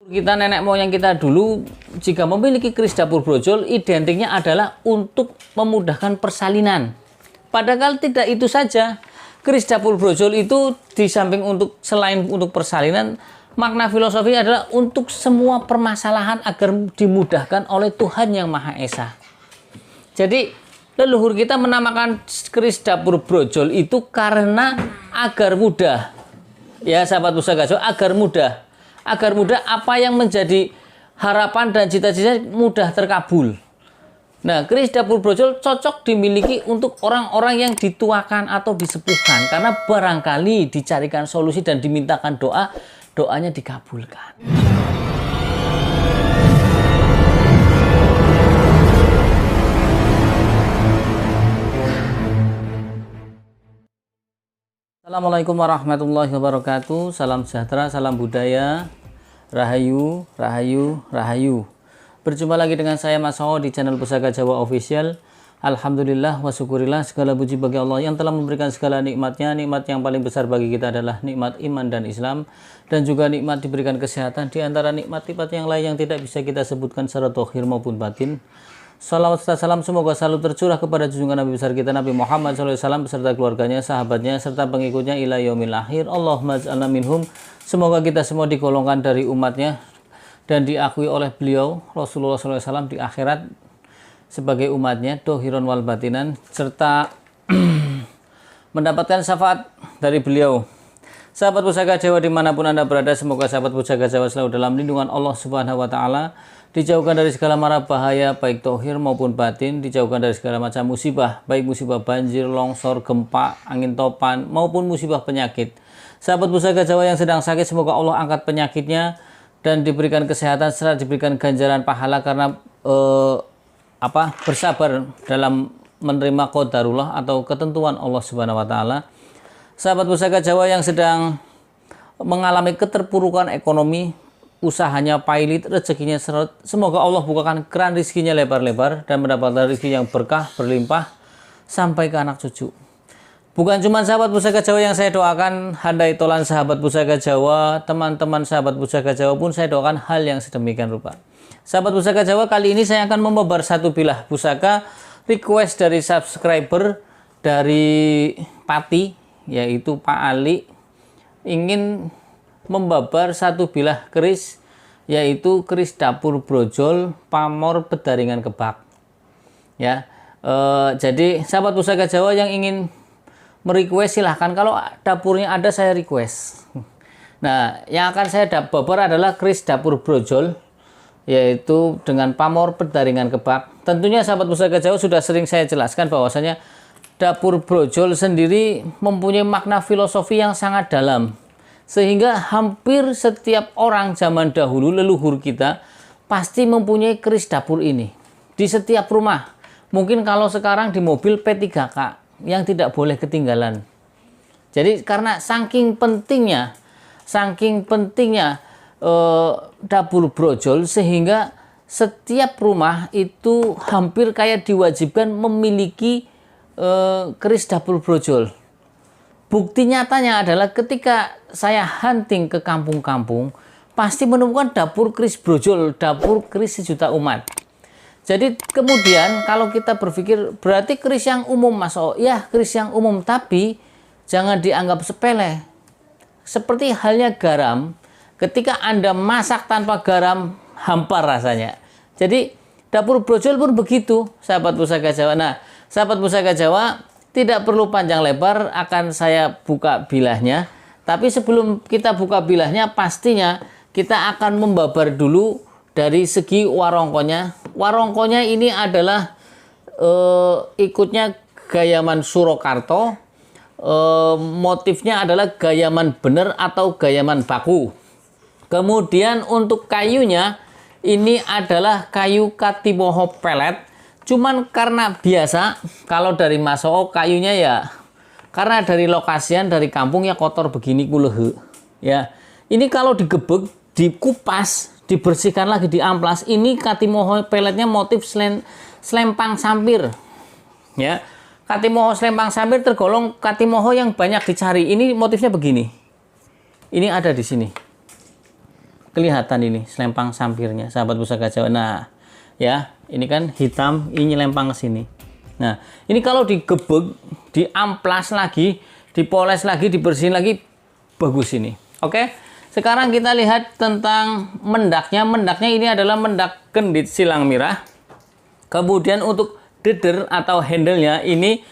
Kita nenek moyang kita dulu jika memiliki keris dapur brojol identiknya adalah untuk memudahkan persalinan. Padahal tidak itu saja. Keris dapur brojol itu di samping selain untuk persalinan, makna filosofi adalah untuk semua permasalahan agar dimudahkan oleh Tuhan Yang Maha Esa. Jadi leluhur kita menamakan keris dapur brojol itu karena agar mudah. Ya sahabat Pusaka Jawa, agar mudah apa yang menjadi harapan dan cita-cita mudah terkabul. Nah, keris dapur brojol cocok dimiliki untuk orang-orang yang dituakan atau disepuhkan karena barangkali dicarikan solusi dan dimintakan doa, doanya dikabulkan. Assalamualaikum warahmatullahi wabarakatuh. Salam sejahtera, salam budaya, rahayu, rahayu, rahayu. Berjumpa lagi dengan saya Mas Ho di channel Pusaka Jawa Official. Alhamdulillah wa syukurillah, segala puji bagi Allah yang telah memberikan segala nikmatnya. Nikmat yang paling besar bagi kita adalah nikmat iman dan Islam, dan juga nikmat diberikan kesehatan. Di antara nikmat-nikmat yang lain yang tidak bisa kita sebutkan secara zahir maupun batin. Salawat serta salam semoga selalu tercurah kepada junjungan Nabi besar kita Nabi Muhammad SAW beserta keluarganya, sahabatnya, serta pengikutnya ila yaumil akhir. Allahumma ja'alna minhum. Semoga kita semua digolongkan dari umatnya dan diakui oleh beliau Rasulullah SAW di akhirat sebagai umatnya dohiron wal batinan, serta mendapatkan syafaat dari beliau. Sahabat Pusaka Jawa dimanapun Anda berada, semoga sahabat Pusaka Jawa selalu dalam lindungan Allah Subhanahu wa Ta'ala, dijauhkan dari segala mara bahaya baik tohir maupun batin, dijauhkan dari segala macam musibah baik musibah banjir, longsor, gempa, angin topan maupun musibah penyakit. Sahabat Pusaka Jawa yang sedang sakit, semoga Allah angkat penyakitnya dan diberikan kesehatan serta diberikan ganjaran pahala karena bersabar dalam menerima qadarullah atau ketentuan Allah Subhanahu wa Ta'ala. Sahabat Pusaka Jawa yang sedang mengalami keterpurukan ekonomi, usahanya pailit, rezekinya seret, semoga Allah bukakan keran rezekinya lebar-lebar dan mendapatkan rezeki yang berkah, berlimpah sampai ke anak cucu. Bukan cuma sahabat Pusaka Jawa yang saya doakan, handai tolan sahabat Pusaka Jawa, teman-teman sahabat Pusaka Jawa pun saya doakan hal yang sedemikian rupa. Sahabat Pusaka Jawa, kali ini saya akan membabar satu bilah pusaka request dari subscriber dari Pati, yaitu Pak Ali, ingin membabar satu bilah keris, yaitu keris dapur brojol pamor bedaringan kebak. Ya, jadi sahabat Pusaka Jawa yang ingin merequest silahkan, kalau dapurnya ada saya request. Nah, yang akan saya babar adalah keris dapur brojol, yaitu dengan pamor bedaringan kebak. Tentunya sahabat Pusaka Jawa sudah sering saya jelaskan bahwasanya dapur brojol sendiri mempunyai makna filosofi yang sangat dalam, sehingga hampir setiap orang zaman dahulu leluhur kita pasti mempunyai keris dapur ini di setiap rumah. Mungkin kalau sekarang di mobil P3K yang tidak boleh ketinggalan. Jadi karena saking pentingnya dapur brojol, sehingga setiap rumah itu hampir kayak diwajibkan memiliki keris dapur brojol. Bukti nyatanya adalah ketika saya hunting ke kampung-kampung, pasti menemukan dapur keris brojol, dapur keris sejuta umat. Jadi kemudian kalau kita berpikir berarti keris yang umum, Mas, oh ya keris yang umum, tapi jangan dianggap sepele. Seperti halnya garam, ketika Anda masak tanpa garam hampar rasanya. Jadi dapur brojol pun begitu, sahabat Pusaka Jawa. Nah, sahabat Pusaka Jawa, tidak perlu panjang lebar, akan saya buka bilahnya. Tapi sebelum kita buka bilahnya, pastinya kita akan membabar dulu dari segi warongkonya. Warongkonya ini adalah ikutnya gayaman Surakarta. Motifnya adalah gayaman bener atau gayaman baku. Kemudian untuk kayunya, ini adalah kayu katimoho pelet. Cuman karena biasa, kalau dari Masoo kayunya ya, karena dari lokasian dari kampung ya kotor begini kulehe. Ya, ini kalau digebek, dikupas, dibersihkan lagi, diamplas. Ini katimoho peletnya motif selempang sampir. Ya, katimoho selempang sampir tergolong katimoho yang banyak dicari. Ini motifnya begini. Ini ada di sini. kelihatan ini selempang sampirnya, sahabat pusaka Jawa. Nah, ya, ini kan hitam, ini lempang ke sini. Nah, ini kalau digebek, diamplas lagi, dipoles lagi, dibersihin lagi, bagus ini. Oke, sekarang kita lihat tentang mendaknya. Mendaknya ini adalah mendak kendit silang mirah. Kemudian untuk deder atau handle-nya ini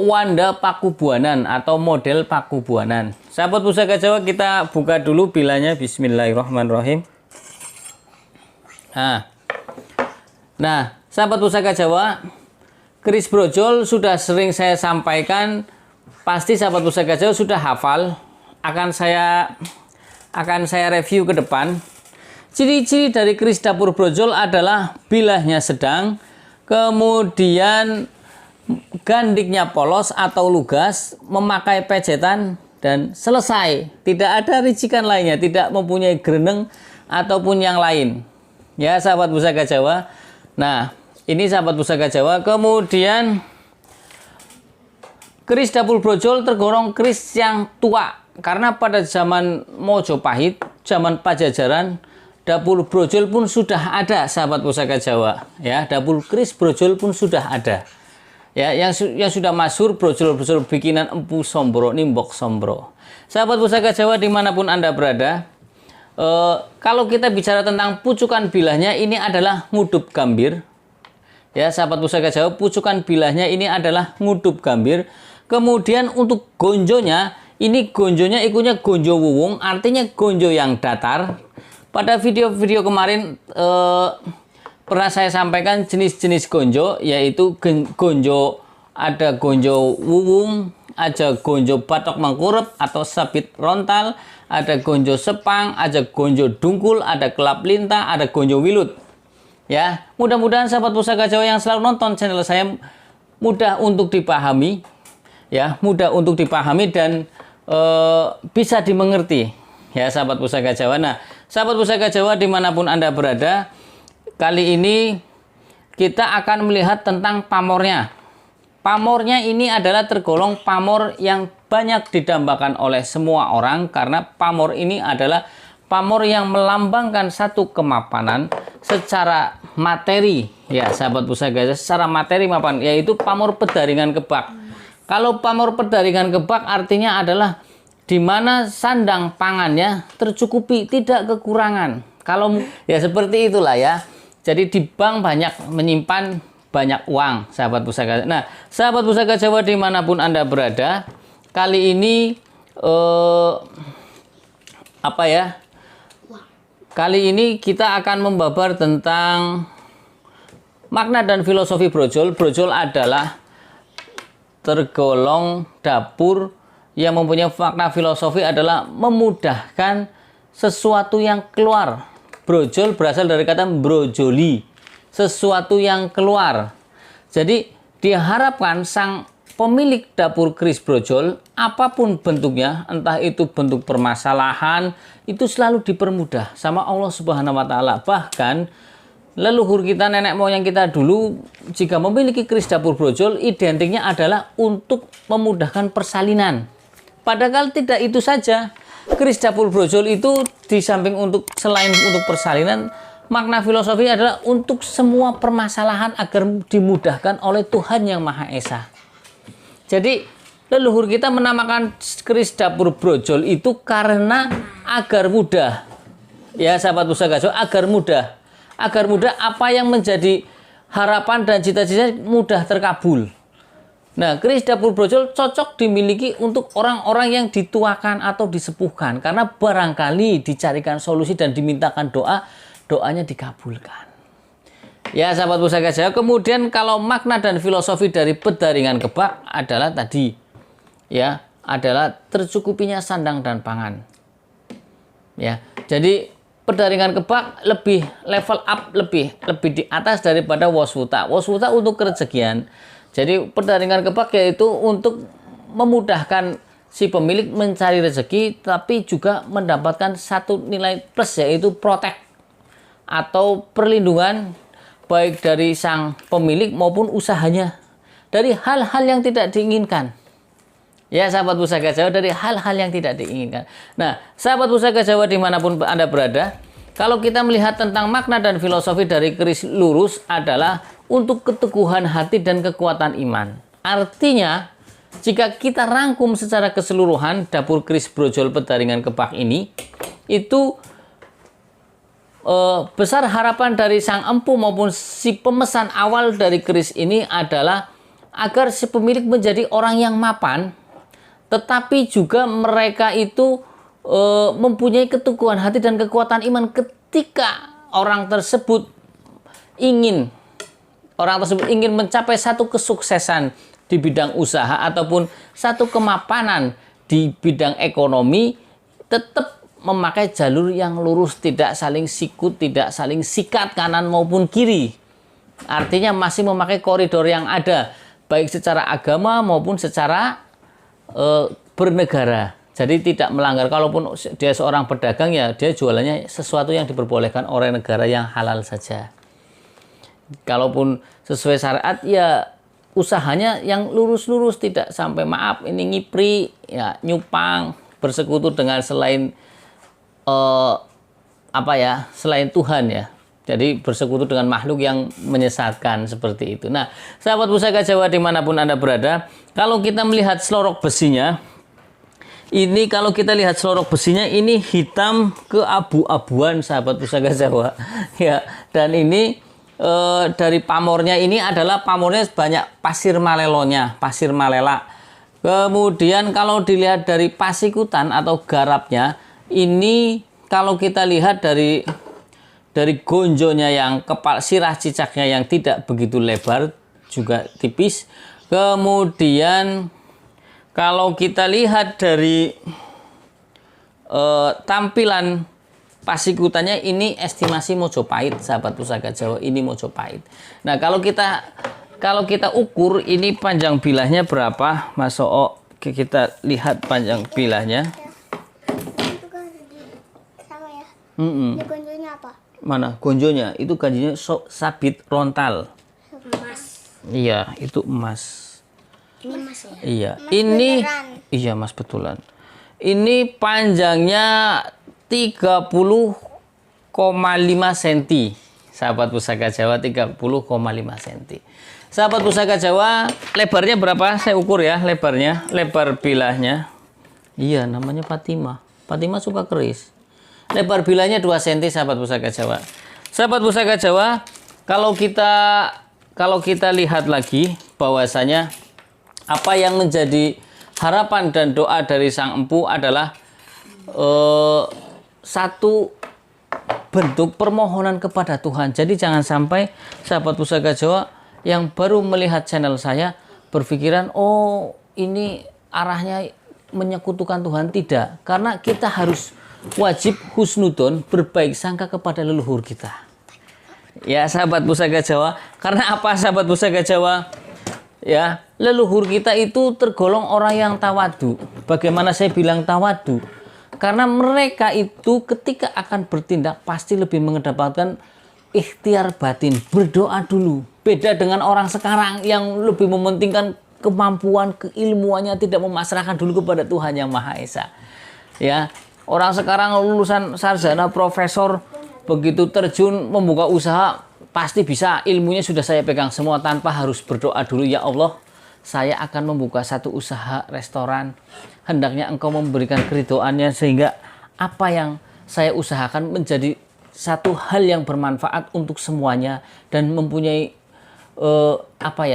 wanda pakubuanan atau model pakubuanan. Sahabat pusaka Jawa, kita buka dulu bilanya. Bismillahirrahmanirrahim. Nah, sahabat pusaka Jawa, keris brojol sudah sering saya sampaikan, pasti sahabat pusaka Jawa sudah hafal. Akan saya review ke depan. Ciri-ciri dari keris dapur brojol adalah bilahnya sedang, kemudian gandiknya polos atau lugas, memakai pejetan, dan selesai. Tidak ada ricikan lainnya, tidak mempunyai greneng ataupun yang lain. Ya, sahabat pusaka Jawa. Nah, ini sahabat pusaka Jawa. Kemudian keris dapur brojol tergolong keris yang tua, karena pada zaman Mojopahit, zaman Pajajaran, dapur brojol pun sudah ada, sahabat pusaka Jawa. Ya, dapur keris brojol pun sudah ada. Ya, yang sudah masyhur brojol-brojol bikinan Empu Sombro, Nimbok Sombro. Sahabat pusaka Jawa dimanapun Anda berada, kalau kita bicara tentang pucukan bilahnya, ini adalah ngudup gambir. Ya, sahabat pusaka Jawa, pucukan bilahnya ini adalah ngudup gambir. Kemudian untuk gonjonya, ini gonjonya ikunya gonjo wuwung, artinya gonjo yang datar. Pada video-video kemarin pernah saya sampaikan jenis-jenis gonjo, yaitu gonjo, ada gonjo wuwung, ada gonjo batok mengkurep atau sabit rontal, ada gonjo sepang, ada gonjo dungkul, ada kelap lintah, ada gonjo wilut. Ya, mudah-mudahan sahabat pusaka Jawa yang selalu nonton channel saya mudah untuk dipahami, ya, mudah untuk dipahami dan bisa dimengerti, ya, sahabat pusaka Jawa. Nah, sahabat pusaka Jawa dimanapun Anda berada, kali ini kita akan melihat tentang pamornya. Pamornya ini adalah tergolong pamor yang banyak didambakan oleh semua orang, karena pamor ini adalah pamor yang melambangkan satu kemapanan secara materi. Ya, sahabat pusaka, secara materi mapan, yaitu pamor pedaringan kebak. Kalau pamor pedaringan kebak artinya adalah di mana sandang pangannya tercukupi, tidak kekurangan. Kalau ya seperti itulah ya. Jadi di bank banyak menyimpan banyak uang, sahabat pusaka. Nah, sahabat pusaka Jawa dimanapun Anda berada, kali ini kali ini kita akan membabar tentang makna dan filosofi brojol. Brojol adalah tergolong dapur yang mempunyai makna filosofi adalah memudahkan sesuatu yang keluar. Brojol berasal dari kata brojoli, sesuatu yang keluar. Jadi diharapkan sang pemilik dapur keris brojol, apapun bentuknya, entah itu bentuk permasalahan, itu selalu dipermudah sama Allah Subhanahu wa Ta'ala. Bahkan leluhur kita, nenek moyang kita dulu, jika memiliki keris dapur brojol, identiknya adalah untuk memudahkan persalinan. Padahal tidak itu saja. Keris dapur brojol itu di samping selain untuk persalinan, makna filosofi adalah untuk semua permasalahan agar dimudahkan oleh Tuhan Yang Maha Esa. Jadi leluhur kita menamakan keris dapur brojol itu karena agar mudah. Ya, sahabat pusaka Jawa, agar mudah. Agar mudah apa yang menjadi harapan dan cita-cita mudah terkabul. Nah, keris dapur brojol cocok dimiliki untuk orang-orang yang dituakan atau disepuhkan, karena barangkali dicarikan solusi dan dimintakan doa, doanya dikabulkan. Ya, sahabat pusaka Jawa, kemudian kalau makna dan filosofi dari pedaringan kebak adalah tadi, ya, adalah tercukupinya sandang dan pangan. Ya, jadi pedaringan kebak lebih level up, lebih di atas daripada waswuta. Waswuta untuk kerezekian. Jadi pedaringan kebak yaitu untuk memudahkan si pemilik mencari rezeki, tapi juga mendapatkan satu nilai plus, yaitu protek atau perlindungan baik dari sang pemilik maupun usahanya dari hal-hal yang tidak diinginkan. Ya, sahabat Pusaka Jawa, dari hal-hal yang tidak diinginkan. Nah, sahabat Pusaka Jawa dimanapun Anda berada, kalau kita melihat tentang makna dan filosofi dari keris lurus adalah untuk keteguhan hati dan kekuatan iman. Artinya, jika kita rangkum secara keseluruhan dapur keris brojol pedaringan kebak ini, itu besar harapan dari sang empu maupun si pemesan awal dari keris ini adalah agar si pemilik menjadi orang yang mapan, tetapi juga mereka itu mempunyai keteguhan hati dan kekuatan iman ketika orang tersebut ingin mencapai satu kesuksesan di bidang usaha ataupun satu kemapanan di bidang ekonomi, tetap memakai jalur yang lurus, tidak saling sikut, tidak saling sikat kanan maupun kiri. Artinya masih memakai koridor yang ada, baik secara agama maupun secara bernegara. Jadi tidak melanggar. Kalaupun dia seorang pedagang, ya dia jualannya sesuatu yang diperbolehkan oleh negara yang halal saja. Kalaupun sesuai syariat, ya usahanya yang lurus-lurus, tidak sampai maaf ini ngipri, ya nyupang, bersekutu dengan selain selain Tuhan, ya. Jadi bersekutu dengan makhluk yang menyesatkan seperti itu. Nah, sahabat Pusaka Jawa dimanapun Anda berada, kalau kita melihat selorok besinya, ini kalau kita lihat selorok besinya ini hitam keabu-abuan, sahabat Pusaka Jawa. Ya, dan ini dari pamornya ini adalah pamornya banyak pasir malelonya, pasir malela. Kemudian kalau dilihat dari pasikutan atau garapnya, ini kalau kita lihat dari gonjonya yang sirah cicaknya yang tidak begitu lebar, juga tipis. Kemudian kalau kita lihat dari tampilan pasikutannya, ini estimasi Mojopahit, sahabat Pusaka Jawa, ini Mojopahit. Nah, kalau kita ukur ini panjang bilahnya berapa, Mas Oo? Kita lihat panjang bilahnya. Sama ya. Ini gonjonya apa? Mana gonjonya? Itu ganjinya sabit rontal. Emas. Iya, itu emas. Ini emas ya? Iya, Emas ini beneran. iya mas betulan. Ini panjangnya 30,5 cm. Sahabat Pusaka Jawa, 30,5 cm. Sahabat Pusaka Jawa, lebarnya berapa? Saya ukur ya lebarnya, lebar bilahnya. Iya, namanya Fatimah. Fatimah suka keris. Lebar bilahnya 2 cm, sahabat Pusaka Jawa. Sahabat Pusaka Jawa, kalau kita lihat lagi bahwasanya apa yang menjadi harapan dan doa dari sang empu adalah satu bentuk permohonan kepada Tuhan. Jadi jangan sampai sahabat Pusaka Jawa yang baru melihat channel saya berpikiran, oh ini arahnya menyekutukan Tuhan. Tidak, karena kita harus wajib husnudon, berbaik sangka kepada leluhur kita. Ya sahabat Pusaka Jawa, karena apa sahabat Pusaka Jawa? Ya, leluhur kita itu tergolong orang yang tawadu. Bagaimana saya bilang tawadu? Karena mereka itu ketika akan bertindak pasti lebih mengedepankan ikhtiar batin, berdoa dulu. Beda dengan orang sekarang yang lebih mementingkan kemampuan, keilmuannya, tidak memasrahkan dulu kepada Tuhan Yang Maha Esa. Ya, orang sekarang lulusan sarjana profesor begitu terjun membuka usaha pasti bisa, ilmunya sudah saya pegang semua tanpa harus berdoa dulu, ya Allah, saya akan membuka satu usaha restoran. Hendaknya Engkau memberikan keridhoannya sehingga apa yang saya usahakan menjadi satu hal yang bermanfaat untuk semuanya dan mempunyai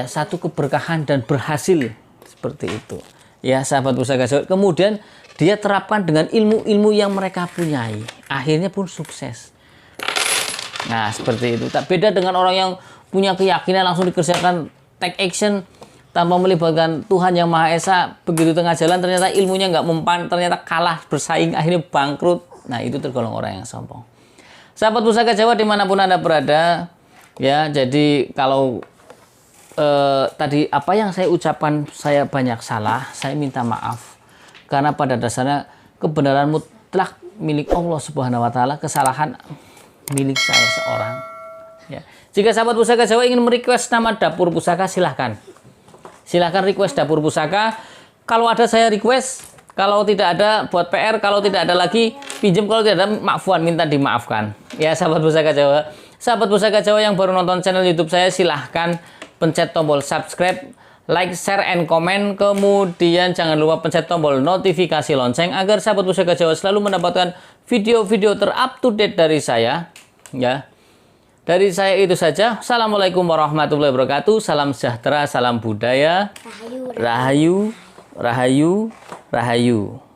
satu keberkahan dan berhasil seperti itu. Ya sahabat Pusaka Jawa. Kemudian dia terapkan dengan ilmu-ilmu yang mereka punyai. Akhirnya pun sukses. Nah, seperti itu. Tak beda dengan orang yang punya keyakinan langsung dikerjakan, take action tanpa melibatkan Tuhan Yang Maha Esa. Begitu tengah jalan ternyata ilmunya nggak mempan, ternyata kalah bersaing, akhirnya bangkrut. Nah, itu tergolong orang yang sombong. Sahabat Pusaka Jawa dimanapun Anda berada, ya, jadi kalau tadi apa yang saya ucapkan saya banyak salah, saya minta maaf. Karena pada dasarnya kebenaran mutlak milik Allah Subhanahu wa taala, kesalahan milik saya seorang. Ya. Jika sahabat Pusaka Jawa ingin merequest nama dapur pusaka, silahkan. Silahkan request dapur pusaka. kalau ada saya request, kalau tidak ada buat PR, kalau tidak ada lagi pinjam, kalau tidak ada maafwan, minta dimaafkan. Ya sahabat Pusaka Jawa. Sahabat Pusaka Jawa yang baru nonton channel YouTube saya, silahkan pencet tombol subscribe, like, share, and comment. Kemudian jangan lupa pencet tombol notifikasi lonceng agar sahabat Pusaka Jawa selalu mendapatkan video-video ter-up to date dari saya. Ya. Dari saya itu saja. Assalamualaikum warahmatullahi wabarakatuh. Salam sejahtera, salam budaya. Rahayu. Rahayu, rahayu, rahayu.